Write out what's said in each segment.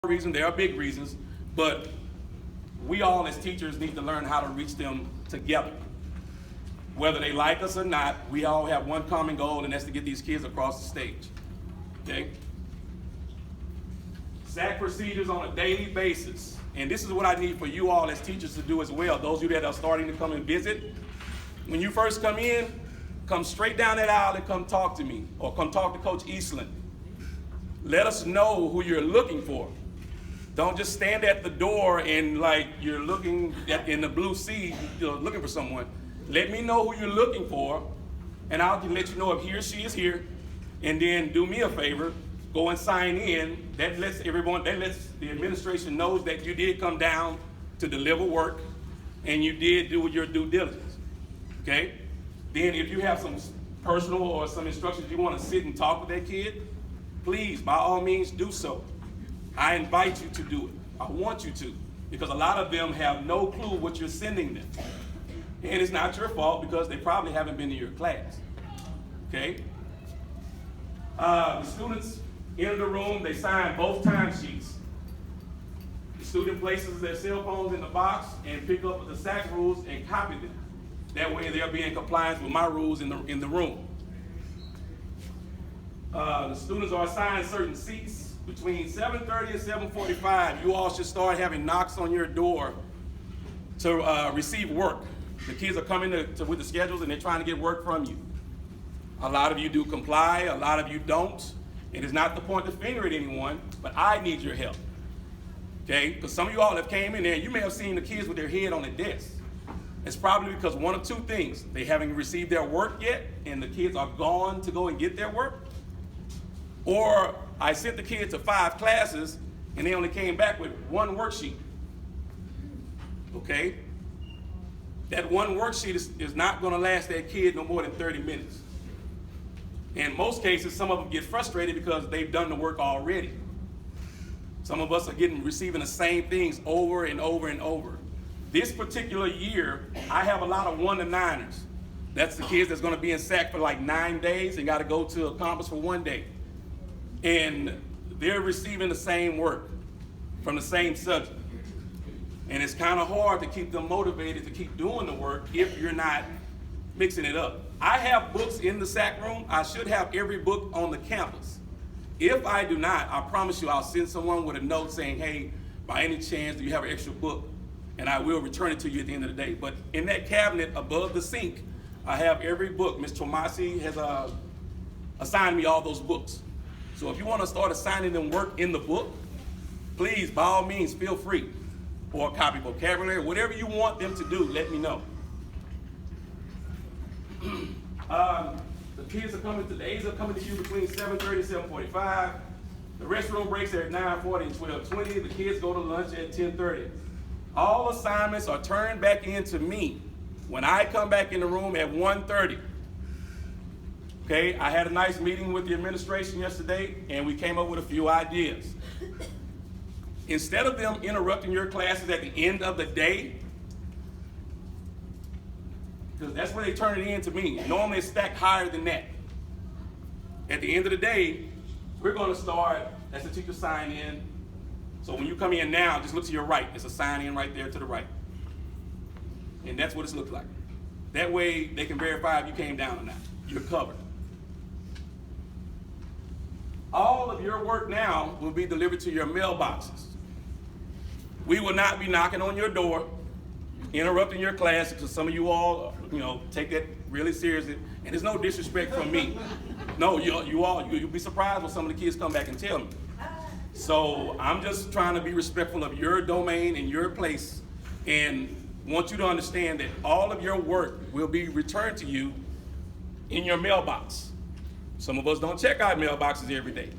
reasons, there are big reasons, but we all as teachers need to learn how to reach them together. Whether they like us or not, we all have one common goal, and that's to get these kids across the stage. Okay? SAC procedures on a daily basis. And this is what I need for you all as teachers to do as well. Those of you that are starting to come and visit, when you first come in, come straight down that aisle and come talk to me, or come talk to Coach Eastland. Let us know who you're looking for. Don't just stand at the door and like you're looking in the blue sea, you're looking for someone. Let me know who you're looking for, and I'll let you know if he or she is here. And then do me a favor, go and sign in. That lets the administration knows that you did come down to deliver work and you did do your due diligence. Okay? Then if you have some personal or some instructions you want to sit and talk with that kid, please, by all means, do so. I invite you to do it. I want you to, because a lot of them have no clue what you're sending them. And it's not your fault because they probably haven't been to your class. Okay? The students enter the room, they sign both timesheets. The student places their cell phones in the box and pick up the SAC rules and copy them. That way they'll be in compliance with my rules in the room. The students are assigned certain seats. Between 7:30 and 7:45, you all should start having knocks on your door to receive work. The kids are coming with the schedules and they're trying to get work from you. A lot of you do comply, a lot of you don't. It is not the point to finger at anyone, but I need your help. Okay? Because some of you all have came in there, you may have seen the kids with their head on the desk. It's probably because one of two things. They haven't received their work yet, and the kids are gone to go and get their work. Or I sent the kids to 5 classes, and they only came back with one worksheet. Okay? That one worksheet is not going to last that kid no more than 30 minutes. In most cases, some of them get frustrated because they've done the work already. Some of us are receiving the same things over and over and over. This particular year, I have a lot of 1 to 9ers. That's the kids that's going to be in SAC for like 9 days and got to go to a conference for 1 day. And they're receiving the same work from the same subject. And it's kind of hard to keep them motivated to keep doing the work if you're not mixing it up. I have books in the SAC room. I should have every book on the campus. If I do not, I promise you I'll send someone with a note saying, hey, by any chance, do you have an extra book? And I will return it to you at the end of the day. But in that cabinet above the sink, I have every book. Ms. Tomasi has assigned me all those books. So if you want to start assigning them work in the book, please, by all means, feel free. Or copy vocabulary, whatever you want them to do, let me know. The kids are coming to, the A's are coming to you between 7:30 and 7:45. The restroom breaks are at 9:40 and 12:20. The kids go to lunch at 10:30. All assignments are turned back into me when I come back in the room at 1:30. Okay, I had a nice meeting with the administration yesterday, and we came up with a few ideas. Instead of them interrupting your classes at the end of the day, because that's when they turn it in to me. Normally it's stacked higher than that. At the end of the day, we're going to start, as the teacher sign in. So when you come in now, just look to your right. There's a sign in right there to the right. And that's what it looks like. That way they can verify if you came down or not. You're covered. All of your work now will be delivered to your mailboxes. We will not be knocking on your door, interrupting your class, because some of you all, take that really seriously. And there's no disrespect from me. No, you'll be surprised when some of the kids come back and tell me. So I'm just trying to be respectful of your domain and your place, and want you to understand that all of your work will be returned to you in your mailbox. Some of us don't check our mailboxes every day.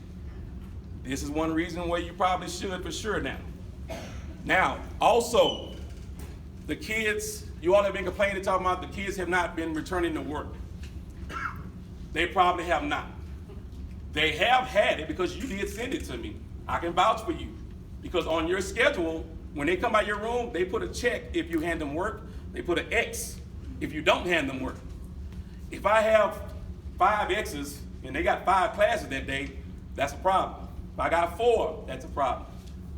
This is one reason why you probably should for sure now. Now, also, the kids, you all have been complaining, talking about the kids have not been returning to work. They probably have not. They have had it because you did send it to me. I can vouch for you. Because on your schedule, when they come out your room, they put a check if you hand them work. They put an X if you don't hand them work. If I have 5 X's and they got 5 classes that day, that's a problem. If I got 4, that's a problem.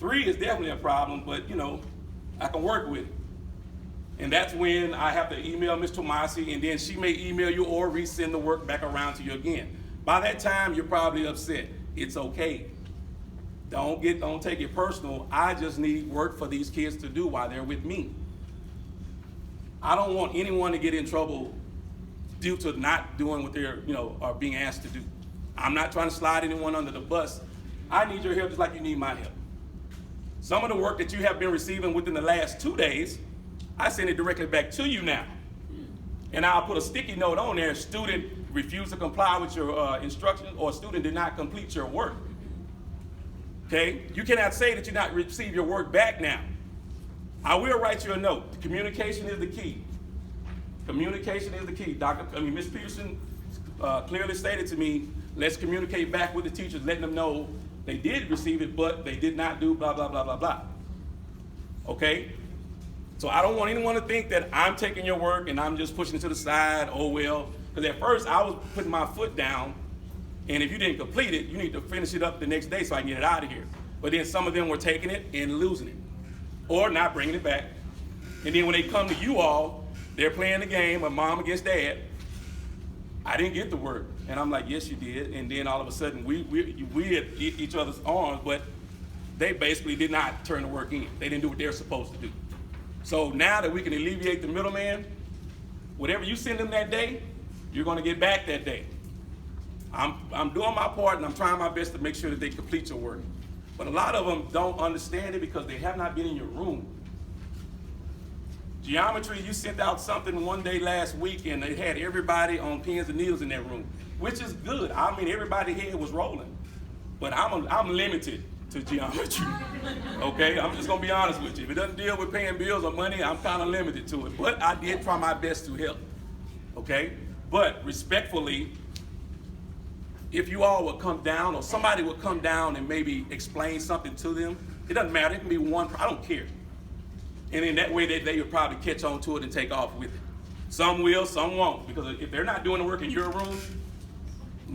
3 is definitely a problem, but you know, I can work with it. And that's when I have to email Ms. Tomasi, and then she may email you or resend the work back around to you again. By that time, you're probably upset. It's okay. Don't take it personal. I just need work for these kids to do while they're with me. I don't want anyone to get in trouble due to not doing what they're, are being asked to do. I'm not trying to slide anyone under the bus. I need your help just like you need my help. Some of the work that you have been receiving within the last 2 days, I send it directly back to you now. And I'll put a sticky note on there, student refused to comply with your instructions, or student did not complete your work. Okay? You cannot say that you not receive your work back now. I will write you a note. Communication is the key. Communication is the key. Ms. Peterson clearly stated to me, let's communicate back with the teachers, letting them know they did receive it, but they did not do blah, blah, blah, blah, blah. Okay? So I don't want anyone to think that I'm taking your work and I'm just pushing it to the side, oh well. Because at first I was putting my foot down, and if you didn't complete it, you need to finish it up the next day so I can get it out of here. But then some of them were taking it and losing it, or not bringing it back. And then when they come to you all, they're playing the game of mom against dad. I didn't get the work. And I'm like, yes, you did. And then all of a sudden, we at each other's arms, but they basically did not turn the work in. They didn't do what they're supposed to do. So now that we can alleviate the middleman, whatever you send them that day, you're going to get back that day. I'm doing my part, and I'm trying my best to make sure that they complete your work. But a lot of them don't understand it because they have not been in your room. Geometry, you sent out something one day last week, and they had everybody on pins and needles in that room, which is good. I mean, everybody's head was rolling. But I'm limited to geometry, okay? I'm just gonna be honest with you. If it doesn't deal with paying bills or money, I'm kind of limited to it. But I did try my best to help, okay? But respectfully, if you all would come down, or somebody would come down and maybe explain something to them, it doesn't matter, it can be one, I don't care. And in that way, they would probably catch on to it and take off with it. Some will, some won't, because if they're not doing the work in your room,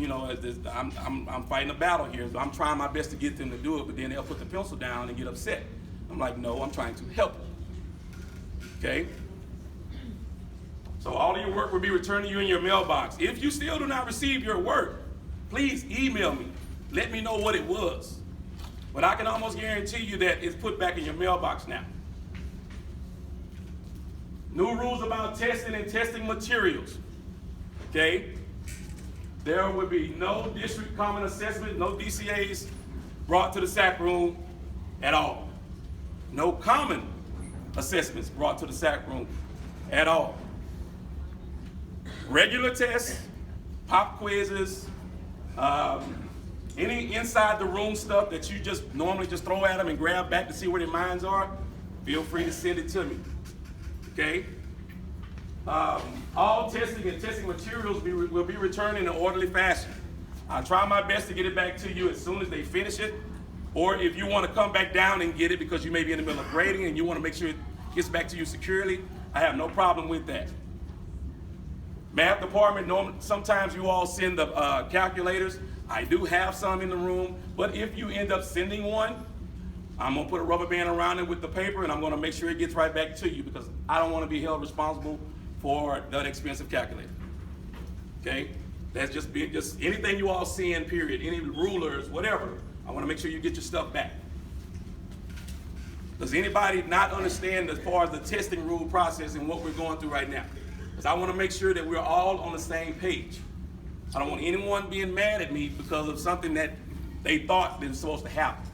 I'm fighting a battle here. So I'm trying my best to get them to do it, but then they'll put the pencil down and get upset. I'm like, no, I'm trying to help them. Okay? So all of your work will be returned to you in your mailbox. If you still do not receive your work, please email me. Let me know what it was. But I can almost guarantee you that it's put back in your mailbox now. New rules about testing and testing materials. Okay? There will be no district common assessment, no DCAs brought to the SAC room at all. No common assessments brought to the SAC room at all. Regular tests, pop quizzes, any inside the room stuff that you just normally just throw at them and grab back to see where their minds are, feel free to send it to me. Okay? All testing and testing materials will be returned in an orderly fashion. I'll try my best to get it back to you as soon as they finish it, or if you want to come back down and get it because you may be in the middle of grading and you want to make sure it gets back to you securely, I have no problem with that. Math department, sometimes you all send the calculators. I do have some in the room, but if you end up sending one, I'm gonna put a rubber band around it with the paper, and I'm gonna make sure it gets right back to you because I don't want to be held responsible for that expensive calculator. Okay, that's just anything you all seeing, period. Any rulers, whatever. I want to make sure you get your stuff back. Does anybody not understand as far as the testing rule process and what we're going through right now? Because I want to make sure that we're all on the same page. I don't want anyone being mad at me because of something that they thought that was supposed to happen.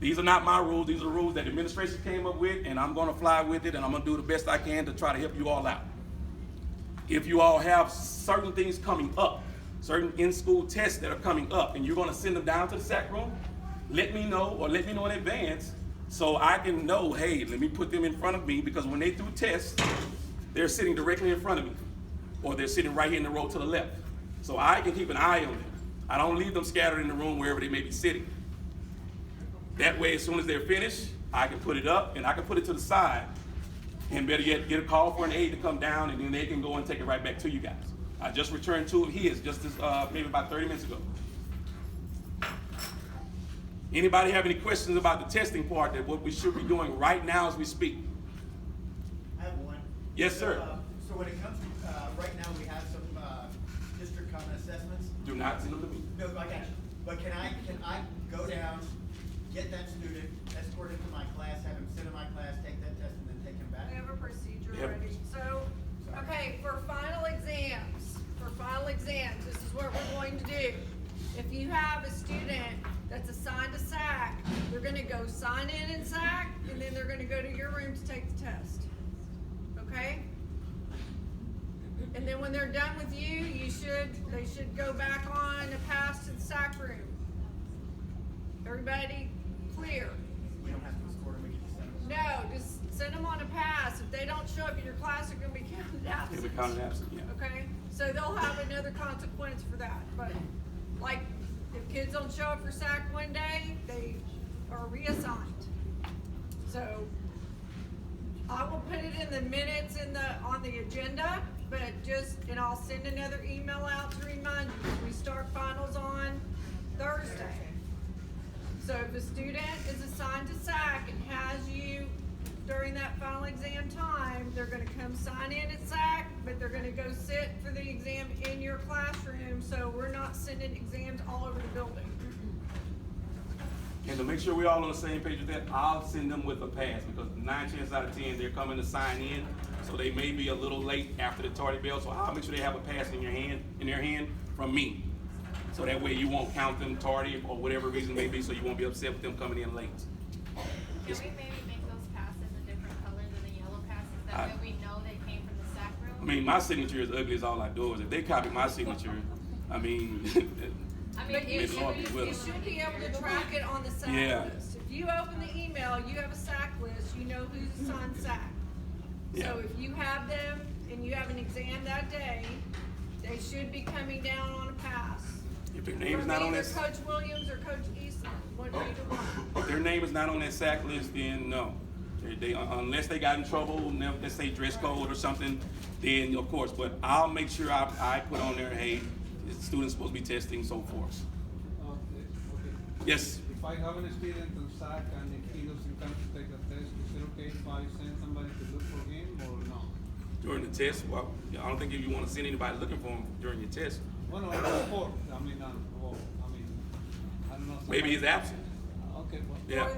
These are not my rules. These are rules that the administration came up with, and I'm going to fly with it, and I'm going to do the best I can to try to help you all out. If you all have certain things coming up, certain in-school tests that are coming up, and you're going to send them down to the SAC room, let me know, or let me know in advance so I can know, hey, let me put them in front of me, because when they do tests, they're sitting directly in front of me, or they're sitting right here in the row to the left. So I can keep an eye on them. I don't leave them scattered in the room wherever they may be sitting. That way, as soon as they're finished, I can put it up and I can put it to the side. And better yet, get a call for an aide to come down, and then they can go and take it right back to you guys. I just returned two of his just maybe about 30 minutes ago. Anybody have any questions about the testing part, that what we should be doing right now as we speak? I have one. Yes, sir. So when it comes to, right now we have some district common assessments. Do not send them to me. No, I got you. But can I go down, get that student, escort him to my class, have him sit in my class, take that test, and then take him back? We have a procedure Yep. already. So, okay, for final exams, this is what we're going to do. If you have a student that's assigned to SAC, they're gonna go sign in SAC, and then they're gonna go to your room to take the test. Okay? And then when they're done with you, they should go back on a pass to the SAC room. Everybody clear? We don't have to escort him, we can just send him. No, just send them on a pass. If they don't show up in your class, they're gonna be counted It'll absent. be counted absent, yeah. Okay, so they'll have another consequence for that, but like, if kids don't show up for SAC one day, they are reassigned. So, I will put it in the minutes on the agenda, but and I'll send another email out to remind you, we start finals on Thursday. So if a student is assigned to SAC and has you during that final exam time, they're gonna come sign in at SAC, but they're gonna go sit for the exam in your classroom, so we're not sending exams all over the building. And to make sure we're all on the same page with that, I'll send them with a pass, because 9 chances out of 10, they're coming to sign in, so they may be a little late after the tardy bell, so I'll make sure they have a pass in their hand from me. So that way you won't count them tardy or whatever reason it may be, so you won't be upset with them coming in late. Can we maybe make those passes a different color than the yellow passes? That way we know they came from the SAC room? I mean, my signature is ugly as all outdoors. If they copy my signature, I mean, I mean, But you it Maybe Lord be should, with you us. should be able to track it on the SAC Yeah. list. If you open the email, you have a SAC list, you know who's assigned SAC. Yeah. So if you have them and you have an exam that day, they should be coming down on a pass. if their name is From not on either that, Coach Williams or Coach Eastland, either one. if their name is not on that SAC list, then no. They unless they got in trouble, let's say dress code or something, then of course. But I'll make sure I put on there, hey, the student's supposed to be testing, so forth. Okay. Yes. If I have an student on SAC and if he doesn't come to take a test, is it okay if I send somebody to look for him or no? During the test, well, I don't think if you want to send anybody looking for him during your test. Well, no, before, I don't know. Maybe he's somebody- absent. Okay, well. Yeah.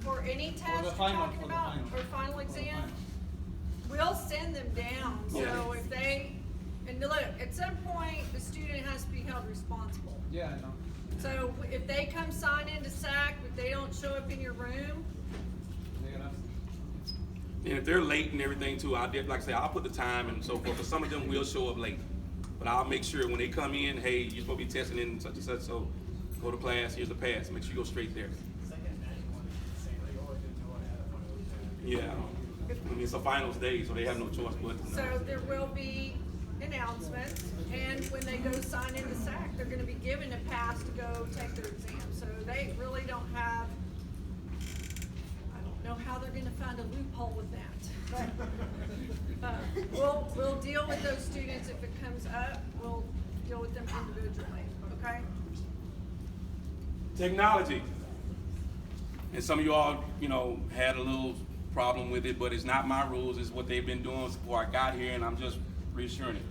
For any test the you're final, talking for the about, final. or final For the exam, final. we'll send them down. So Yeah. if and look, at some point, the student has to be held responsible. Yeah, I know. So if they come sign into SAC, but they don't show up in your room, They got absent. And if they're late and everything too, like I say, I'll put the time and so forth, but some of them will show up late. But I'll make sure when they come in, hey, you're supposed to be testing in such and such, so go to class, here's the pass, make sure you go straight there. Second, imagine one saying, like, oh, I didn't know I had one of those. Yeah. I mean, it's a finals day, so they have no choice but to know. so there will be announcements, and when they go sign into SAC, they're gonna be given a pass to go take their exam. So they really don't have, I don't know how they're gonna find a loophole with that. But, we'll deal with those students if it comes up, we'll deal with them individually, okay? Technology. And some of you all, had a little problem with it, but it's not my rules, it's what they've been doing before I got here, and I'm just reassuring it.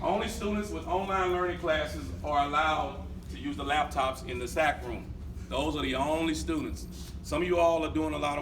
Only students with online learning classes are allowed to use the laptops in the SAC room. Those are the only students. Some of you all are doing a lot of